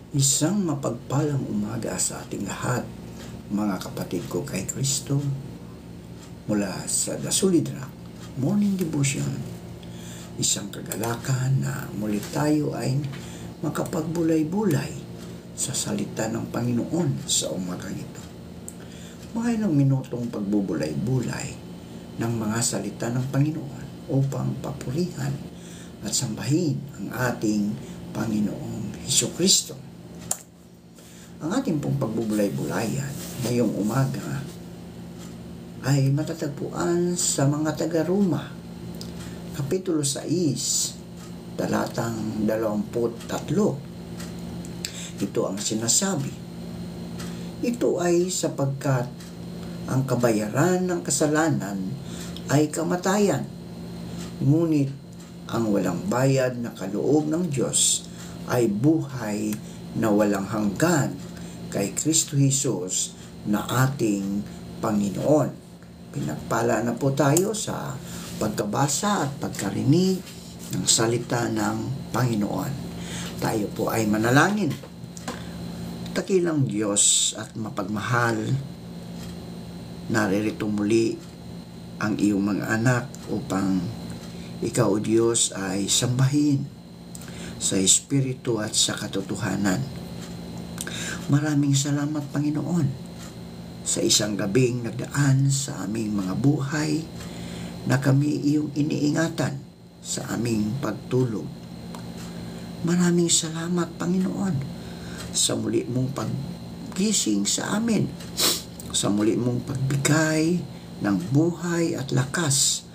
Isang mapagpalang umaga sa ating lahat, mga kapatid ko kay Kristo, mula sa The Solid Rock Morning Devotion. Isang kagalakan na muli tayo ay makapagbulay-bulay sa salita ng Panginoon sa umagang ito. Mga ilang minutong pagbubulay-bulay ng mga salita ng Panginoon upang papurihan at sambahin ang ating Panginoong Hesukristo. Ang ating pong pagbubulay-bulayan ngayong umaga ay matatagpuan sa mga taga-Roma, Kapitulo 6, talatang 23. Ito ang sinasabi. Ito ay sapagkat ang kabayaran ng kasalanan ay kamatayan, ngunit ang walang bayad na kaloob ng Diyos ay buhay na walang hanggan kay Kristo Jesus na ating Panginoon. Pinagpala na po tayo sa pagkabasa at pagkarinig ng salita ng Panginoon. Tayo po ay manalangin. Dakilang Diyos at mapagmahal, naririto muli ang iyong mga anak upang ikaw, Diyos, ay sambahin sa Espiritu at sa katotohanan. Maraming salamat, Panginoon, sa isang gabing nagdaan sa aming mga buhay na kami iyong iniingatan sa aming pagtulog. Maraming salamat, Panginoon, sa muli mong paggising sa amin, sa muli mong pagbigay ng buhay at lakas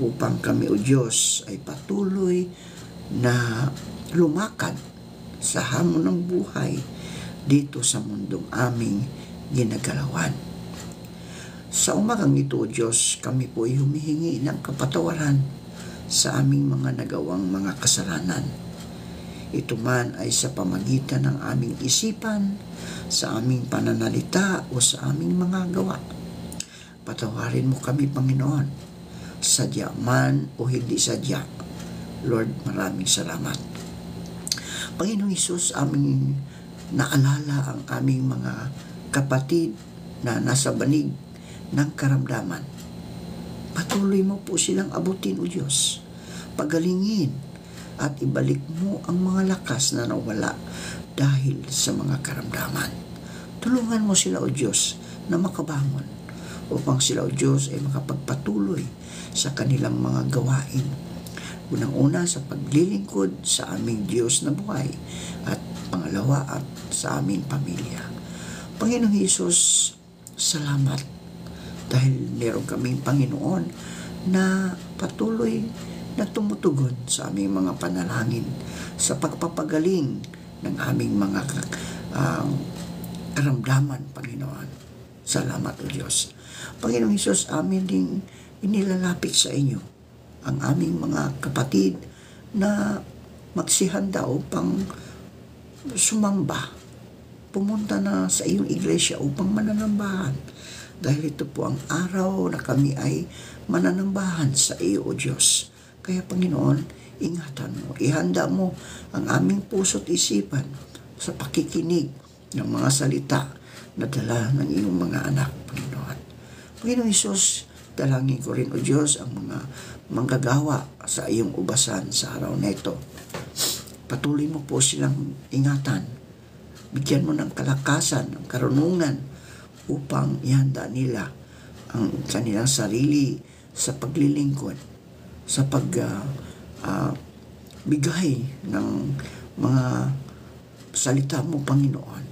upang kami, O Diyos, ay patuloy na lumakad sa hamon ng buhay dito sa mundong aming ginagalawan. Sa umagang ito, O Diyos, kami po ay humihingi ng kapatawaran sa aming mga nagawang mga kasalanan. Ito man ay sa pamagitan ng aming isipan, sa aming pananalita o sa aming mga gawa. Patawarin mo kami, Panginoon, sadya man o hindi sadya. Lord, maraming salamat. Panginoong Hesus, aming naalala ang aming mga kapatid na nasa banig ng karamdaman. Patuloy mo po silang abutin, O Diyos. Pagalingin at ibalik mo ang mga lakas na nawala dahil sa mga karamdaman. Tulungan mo sila, O Diyos, na makabangon upang sila, O Diyos, ay makapagpatuloy sa kanilang mga gawain. Unang-una sa paglilingkod sa aming Diyos na buhay at pangalawa at sa aming pamilya. Panginoong Hesus, salamat dahil meron kaming Panginoon na patuloy na tumutugon sa aming mga panalangin sa pagpapagaling ng aming mga karamdaman, Panginoon. Salamat, O Diyos. Panginoong Hesus, amin ding inilalapit sa inyo ang aming mga kapatid na magsihanda upang sumamba, pumunta na sa iyong iglesia upang mananambahan. Dahil ito po ang araw na kami ay mananambahan sa iyo, O Diyos. Kaya, Panginoon, ingatan mo, ihanda mo ang aming puso't isipan sa pakikinig ng mga salita na dala ng iyong mga anak, Panginoon. Panginoon Hesus, dalangin ko rin, O Diyos, ang mga manggagawa sa iyong ubasan sa araw na ito. Patuloy mo po silang ingatan. Bigyan mo ng kalakasan, ng karunungan upang ihanda nila ang kanilang sarili sa paglilingkod, sa pagbigay ng mga salita mo, Panginoon,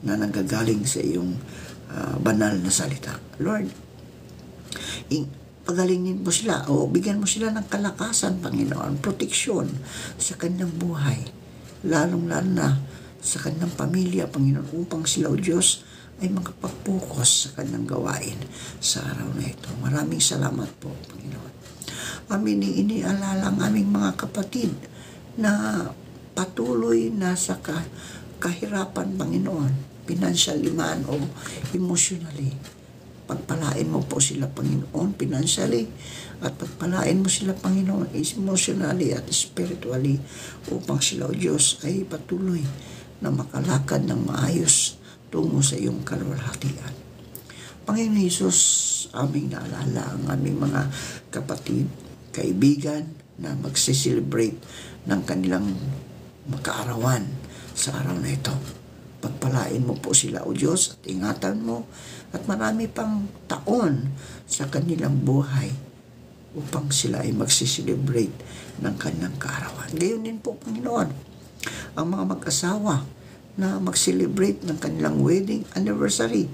na nanggagaling sa iyong banal na salita. Lord, pagalingin mo sila o bigyan mo sila ng kalakasan, Panginoon, proteksyon sa kanilang buhay, lalong-lalo na sa kanilang pamilya, Panginoon, upang sila, O Diyos, ay makapag-focus sa kanilang gawain sa araw na ito. Maraming salamat po, Panginoon. Amin inialala ang aming mga kapatid na patuloy na sa kahirapan, Panginoon, financially man o emotionally. Pagpalain mo po sila, Panginoon, financially, at pagpalain mo sila, Panginoon, emotionally at spiritually, upang sila, O Diyos, ay patuloy na makalakad ng maayos tungo sa iyong kalwalhatian. Panginoon Hesus, aming naalala ang aming mga kapatid, kaibigan na magsiselebrate ng kanilang makaarawan sa araw na ito. Pagpalain mo po sila, O Diyos, at ingatan mo at marami pang taon sa kanilang buhay upang sila ay magsiselebrate ng kanilang kaarawan. Gayon din po, Panginoon, ang mga mag-asawa na mag-celebrate ng kanilang wedding anniversary.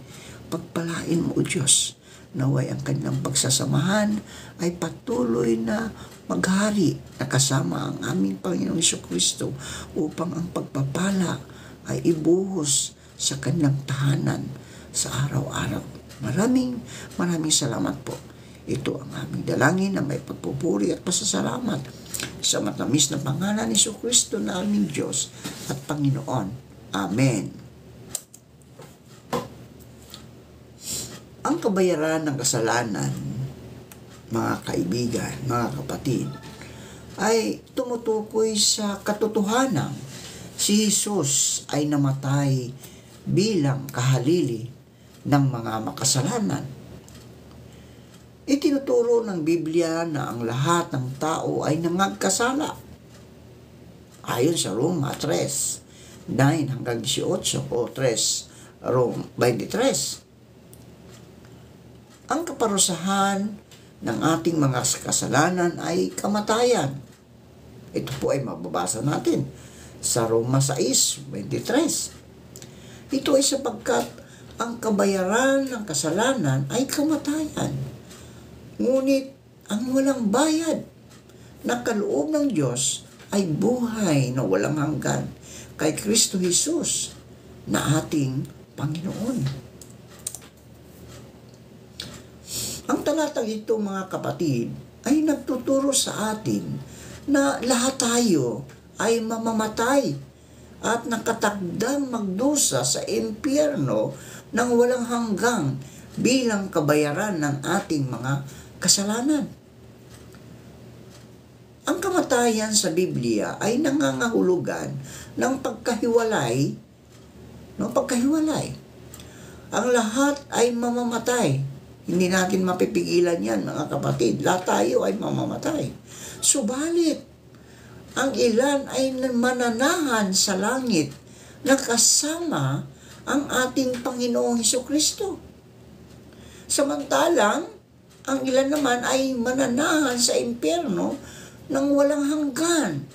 Pagpalain mo, O Diyos, naway ang kanilang pagsasamahan ay patuloy na maghari na kasama ang aming Panginoong Jesucristo upang ang pagpapala ay ibuhos sa kanilang tahanan sa araw-araw. Maraming salamat po. Ito ang aming dalangin na may pagpupuri at pasasalamat sa matamis na pangalan ni Jesucristo na aming Diyos at Panginoon. Amen. Ang kabayaran ng kasalanan, mga kaibigan, mga kapatid, ay tumutukoy sa katotohanan. Si Jesus ay namatay bilang kahalili ng mga makasalanan. Itinuturo ng Biblia na ang lahat ng tao ay nangagkasala. Ayon sa Roma 3:9-18 o 3:23. Ang kaparusahan ng ating mga kasalanan ay kamatayan. Ito po ay mababasa natin sa Roma 6:23. Ito ay sapagkat ang kabayaran ng kasalanan ay kamatayan. Ngunit ang walang bayad na kaloob ng Diyos ay buhay na walang hanggan kay Kristo Jesus na ating Panginoon. Ang talatang ito, mga kapatid, ay nagtuturo sa atin na lahat tayo ay mamamatay at nakatakdang magdusa sa impyerno ng walang hanggang bilang kabayaran ng ating mga kasalanan. Ang kamatayan sa Biblia ay nangangahulugan ng pagkahiwalay. Ang lahat ay mamamatay. Hindi natin mapipigilan yan, mga kapatid. Lahat tayo ay mamamatay. Subalit, ang ilan ay mananahan sa langit na kasama ang ating Panginoong Jesucristo. Samantalang, ang ilan naman ay mananahan sa impyerno ng walang hanggan.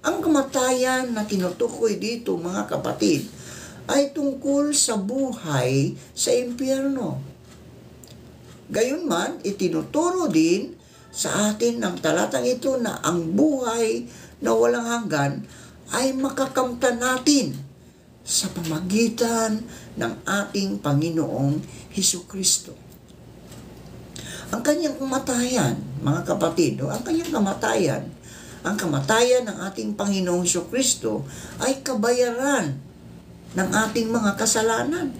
Ang kamatayan na tinutukoy dito, mga kapatid, ay tungkol sa buhay sa impyerno. Gayunman, itinuturo din sa atin ng talatang ito na ang buhay na walang hanggan ay makakamtan natin sa pamagitan ng ating Panginoong Hesukristo. Ang kanyang kamatayan, mga kapatid, ang kamatayan ng ating Panginoong Hesukristo ay kabayaran ng ating mga kasalanan.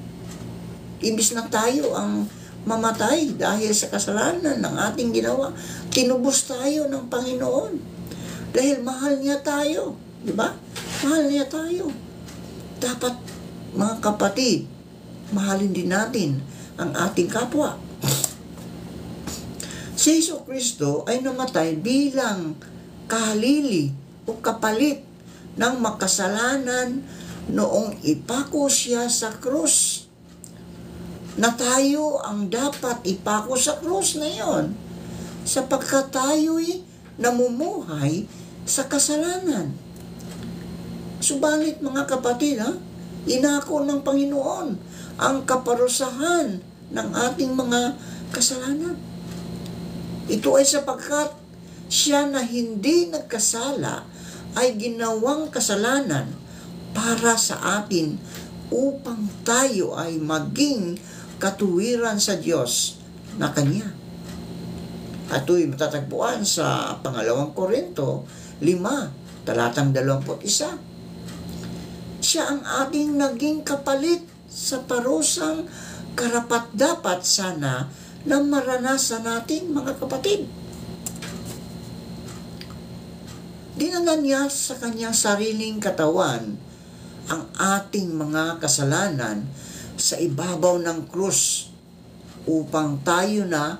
Imbis na tayo ang mamatay dahil sa kasalanan ng ating ginawa, tinubos tayo ng Panginoon. Dahil mahal niya tayo. Di ba? Mahal niya tayo. Dapat, mga kapatid, mahalin din natin ang ating kapwa. Si Jesucristo ay namatay bilang kahalili o kapalit ng makasalanan noong ipako siya sa krus. Na tayo ang dapat ipako sa krus na yon, sapagkat tayo'y namumuhay sa kasalanan. Subalit, mga kapatid, inako ng Panginoon ang kaparusahan ng ating mga kasalanan. Ito ay sapagkat siya na hindi nagkasala ay ginawang kasalanan para sa atin upang tayo ay maging katuwiran sa Diyos na Kanya. At ito'y matatagpuan sa 2 Korinto 5, talatang 21. Siya ang ating naging kapalit sa parusang karapat-dapat sana na maranasan natin, mga kapatid. Dinala niya sa kanyang sariling katawan ang ating mga kasalanan sa ibabaw ng krus upang tayo na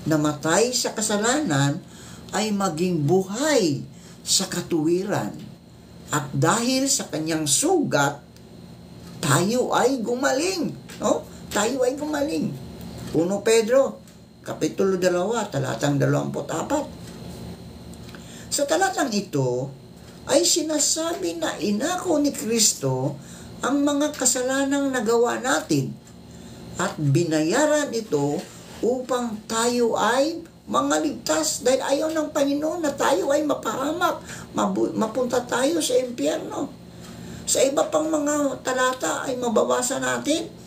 namatay sa kasalanan ay maging buhay sa katuwiran. At dahil sa kanyang sugat, tayo ay gumaling. No? Tayo ay gumaling. 1 Pedro, Kapitulo 2, talatang 24. Sa talatang ito ay sinasabi na inako ni Kristo ang mga kasalanang nagawa natin at binayaran ito upang tayo ay mangaligtas dahil ayaw ng Panginoon na tayo ay mapahamak, mapunta tayo sa impyerno. Sa iba pang mga talata ay mababasa natin,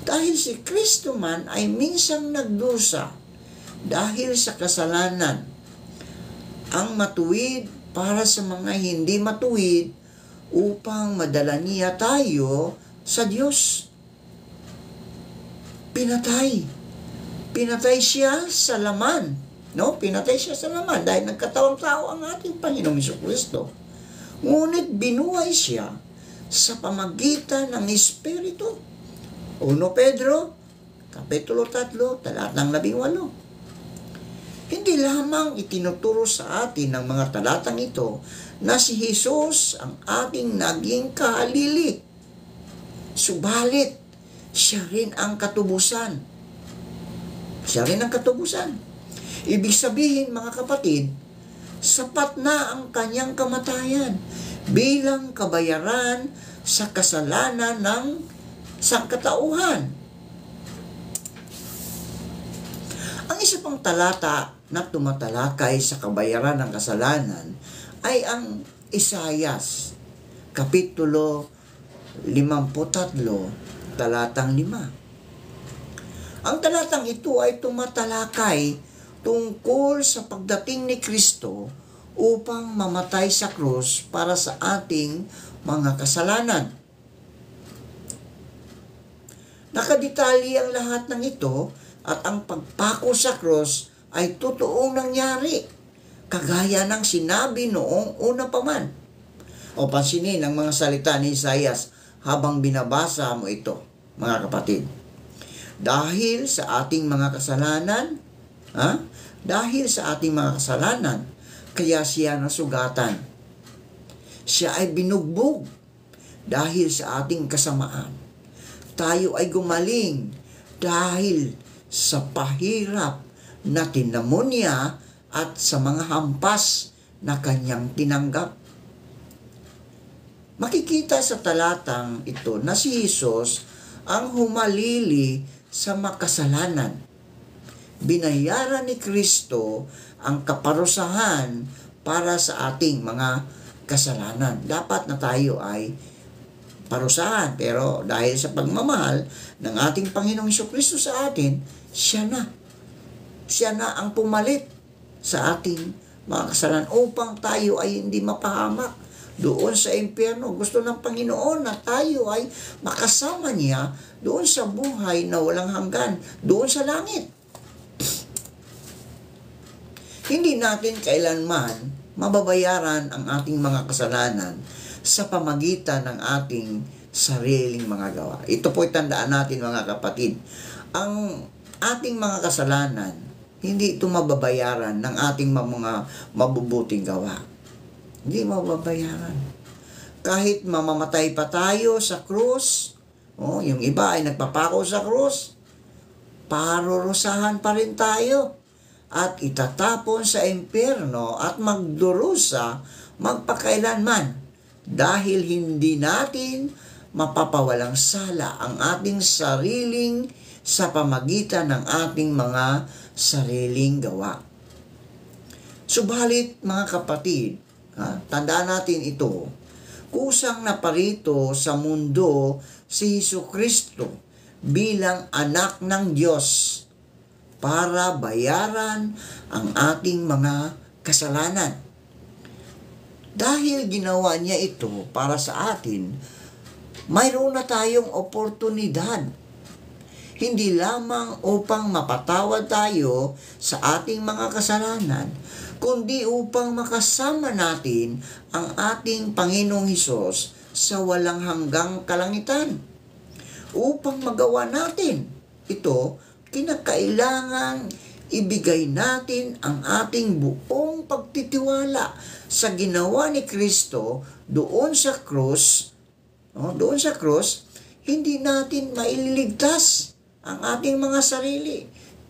dahil si Kristo man ay minsang nagdusa dahil sa kasalanan, ang matuwid para sa mga hindi matuwid upang madala niya tayo sa Diyos. Pinatay siya sa laman. No? Pinatay siya sa laman dahil nagkatawang tao ang ating Panginoong Jesucristo. Ngunit binuhay siya sa pamagitan ng Espiritu. 1 Pedro, Kapitulo 3, talatang 18. Hindi lamang itinuturo sa atin ng mga talatang ito na si Jesus ang ating naging kahalili. Subalit, siya rin ang katubusan. Siya rin ang katubusan. Ibig sabihin, mga kapatid, sapat na ang kanyang kamatayan bilang kabayaran sa kasalanan ng sangkatauhan. Ang isa pang talata na tumatalakay sa kabayaran ng kasalanan ay ang Isayas, Kapitulo 53, talatang 5. Ang talatang ito ay tumatalakay tungkol sa pagdating ni Kristo upang mamatay sa krus para sa ating mga kasalanan. Nakadetalye ang lahat ng ito at ang pagpako sa krus ay totoong nangyari, kagaya ng sinabi noong una pa man. O pansinin ang mga salita ni Isayas habang binabasa mo ito, mga kapatid. Dahil sa ating mga kasalanan, kaya siya nasugatan. Siya ay binugbog dahil sa ating kasamaan. Tayo ay gumaling dahil sa pahirap na tinamo niya at sa mga hampas na kanyang tinanggap. Makikita sa talatang ito na si Jesus ang humalili sa makasalanan. Binayaran ni Kristo ang kaparusahan para sa ating mga kasalanan. Dapat na tayo ay parusahan, pero dahil sa pagmamahal ng ating Panginoong Jesucristo sa atin, siya na ang pumalit sa ating mga kasalanan upang tayo ay hindi mapahamak doon sa impyerno. Gusto ng Panginoon na tayo ay makasama niya doon sa buhay na walang hanggan, doon sa langit. Hindi natin kailanman mababayaran ang ating mga kasalanan sa pamagitan ng ating sariling mga gawa. Ito po'y tandaan natin, mga kapatid. Ang ating mga kasalanan, hindi ito mababayaran ng ating mga mabubuting gawa. Hindi mababayaran. Kahit mamamatay pa tayo sa krus, yung iba ay nagpapako sa krus, parurusahan pa rin tayo at itatapon sa impyerno at magdurusa magpakailanman dahil hindi natin mapapawalang sala ang ating sariling sa pamagitan ng ating mga sariling gawa. Subalit, mga kapatid, tandaan natin ito, kusang naparito sa mundo si Jesucristo bilang anak ng Diyos para bayaran ang ating mga kasalanan. Dahil ginawa niya ito para sa atin, mayroon na tayong oportunidad. hindi lamang upang mapatawad tayo sa ating mga kasalanan, kundi upang makasama natin ang ating Panginoong Hesus sa walang hanggang kalangitan. Upang magawa natin ito, kinakailangan ibigay natin ang ating buong pagtitiwala sa ginawa ni Kristo doon sa krus. Doon sa krus, hindi natin maililigtas ang ating mga sarili.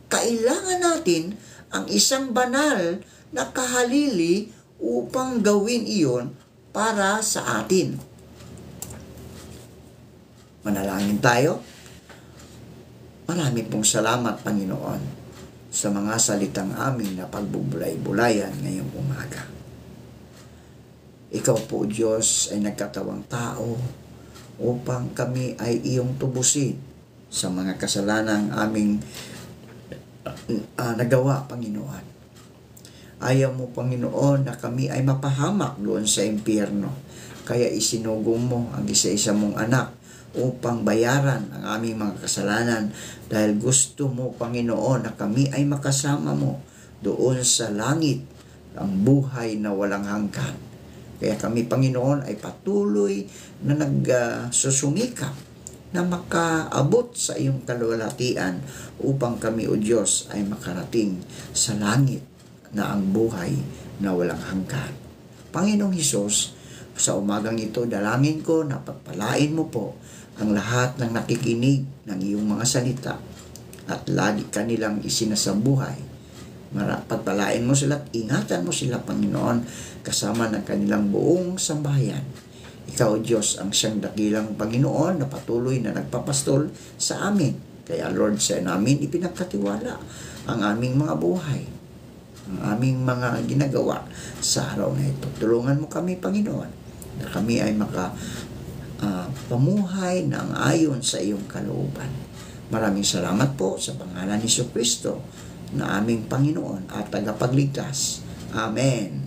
Kailangan natin ang isang banal na kahalili upang gawin iyon para sa atin. Manalangin tayo. Marami pong salamat, Panginoon, sa mga salitang amin na pagbubulay-bulayan ngayong umaga. Ikaw po, Diyos, ay nagkatawang tao upang kami ay iyong tubusin sa mga kasalanang aming nagawa, Panginoon. Ayaw mo, Panginoon, na kami ay mapahamak doon sa impyerno. Kaya isinugong mo ang isa-isa mong anak upang bayaran ang aming mga kasalanan dahil gusto mo, Panginoon, na kami ay makasama mo doon sa langit, ang buhay na walang hanggan. Kaya kami, Panginoon, ay patuloy na nagsusumikap na makaabot sa iyong kalwalhatian upang kami, O Diyos, ay makarating sa langit na ang buhay na walang hanggan. Panginoong Hesus, sa umagang ito, dalangin ko na pagpalain mo po ang lahat ng nakikinig ng iyong mga salita at lagi kanilang isinasabuhay. Pagpalain mo sila at ingatan mo sila, Panginoon, kasama ng kanilang buong sambahayan. Ikaw, Diyos, ang siyang dakilang Panginoon na patuloy na nagpapastol sa amin. Kaya, Lord, sa namin ipinagkatiwala ang aming mga buhay, ang aming mga ginagawa sa araw na ito. Tulungan mo kami, Panginoon, na kami ay pamuhay ng ayon sa iyong kalooban. Maraming salamat po sa pangalan ni Jesucristo na aming Panginoon at tagapagligtas. Amen.